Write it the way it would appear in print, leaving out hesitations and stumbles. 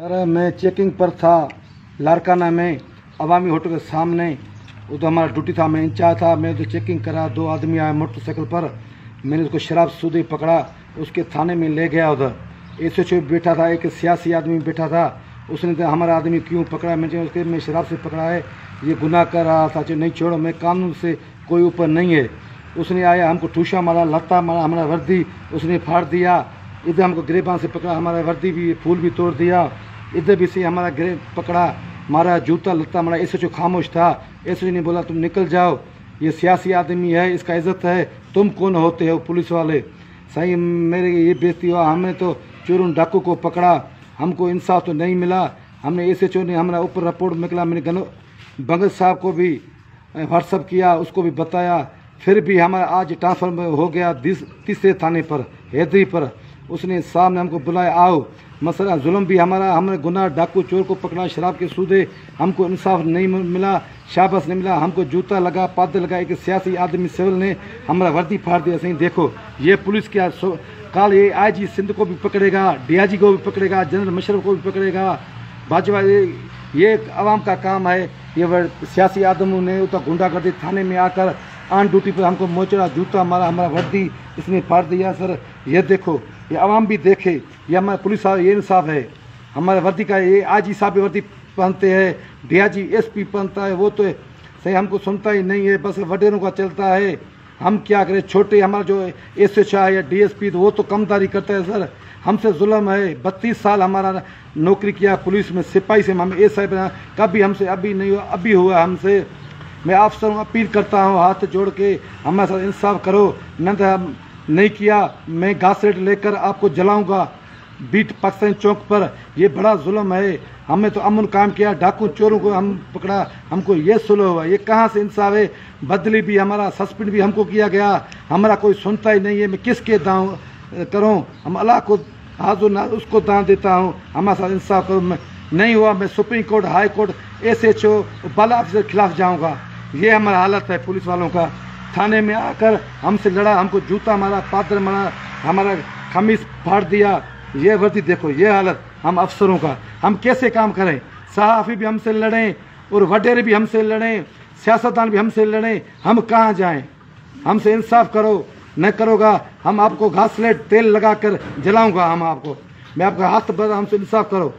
अरे मैं चेकिंग पर था लारकाना में, अवामी होटल के सामने। वो तो हमारा ड्यूटी था, मैं इंचार्ज था। मैं तो चेकिंग करा, दो आदमी आए मोटरसाइकिल पर। मैंने उसको शराब सूदे पकड़ा, उसके थाने में ले गया। उधर एसएचओ बैठा था, एक सियासी आदमी बैठा था। उसने तो हमारा आदमी क्यों पकड़ा? मैं उसके मैं शराब से पकड़ा है, ये गुनाह कर रहा था। नहीं छोड़ो, मैं कानून से कोई ऊपर नहीं है। उसने आया, हमको ठूसा मारा, लत्ता मारा, हमारा वर्दी उसने फाड़ दिया। इधर हमको गिरेबान से पकड़ा, हमारा वर्दी भी फूल भी तोड़ दिया। इधर भी से हमारा गिरे पकड़ा, मारा, जूता लत्ता मारा। एसएचओ खामोश था। एसएचओ ने बोला तुम निकल जाओ, ये सियासी आदमी है, इसका इज्जत है, तुम कौन होते हो पुलिस वाले? सही मेरे ये बेइज्जती हुआ। हमने तो चोरों डाकू को पकड़ा, हमको इंसाफ तो नहीं मिला। हमने एसएचओ ने हमारा ऊपर रिपोर्ट निकला, मैंने भगत साहब को भी व्हाट्सअप किया, उसको भी बताया। फिर भी हमारा आज ट्रांसफर हो गया तीसरे थाने पर, हैदरी पर। उसने साहब ने हमको बुलाया, आओ। मसला जुल्म भी हमारा, हमने गुनाह डाकू चोर को पकड़ा, शराब के सूदे, हमको इंसाफ नहीं मिला, शाबाश नहीं मिला। हमको जूता लगा, पादे लगा। एक सियासी आदमी सिविल ने हमारा वर्दी फाड़ दिया। सही देखो, ये पुलिस क्या काल ये आईजी सिंध को भी पकड़ेगा, डीआईजी को भी पकड़ेगा, जनरल मशरफ को भी पकड़ेगा। भाजपा ये आवाम का काम है। ये सियासी आदमों ने उतना गुंडागर्दी थाने में आकर ऑन ड्यूटी पर हमको मोचड़ा, जूता मारा, हमारा वर्दी इसने फाड़ दिया। सर ये देखो, ये आवाम भी देखे, ये हमारा पुलिस ये इंसाफ है। हमारे वर्दी का ये आईजी साहब भी वर्दी पहनते हैं, डीआईजी एसपी पहनता है, वो तो सही हमको सुनता ही नहीं है, बस वडेरों का चलता है। हम क्या करें? छोटे हमारा जो एसएचओ है या डीएसपी, तो वो तो कमदारी करता है। सर हमसे जुल्म है। 32 साल हमारा नौकरी किया पुलिस में, सिपाही से हम एसआई बना, कभी हमसे अभी नहीं हुआ, अभी हुआ हमसे। मैं आपसे अपील करता हूँ, हाथ जोड़ के हमारे साथ इंसाफ करो। न तो नहीं किया, मैं घासलेट लेकर आपको जलाऊंगा बीट पाकिस्तान चौक पर। ये बड़ा जुल्म है। हमने तो अमन काम किया, डाकू चोरों को हम पकड़ा, हमको ये सुलह हुआ। ये कहाँ से इंसाफ है? बदली भी हमारा, सस्पेंड भी हमको किया गया, हमारा कोई सुनता ही नहीं है। मैं किसके दाव करूँ? हम अल्लाह को हाजुर ना उसको दान देता हूँ, हमारे साथ इंसाफ करो। नहीं हुआ, मैं supreme court, high court, SHO, बाला ऑफिसर के खिलाफ जाऊँगा। ये हमारा हालत है पुलिस वालों का। थाने में आकर हमसे लड़ा, हमको जूता मारा, पादर मारा, हमारा खमीस फाड़ दिया। ये वर्दी देखो, ये हालत हम अफसरों का। हम कैसे काम करें? सहाफ़ी भी हमसे लड़ें और वडेरे भी हमसे लड़ें, सियासतदान भी हमसे लड़ें, हम कहाँ जाएं? हमसे इंसाफ करो। न करोगा हम आपको घासलेट तेल लगाकर जलाऊंगा। हम आपको, मैं आपका हाथ बढ़ा, हमसे इंसाफ करो।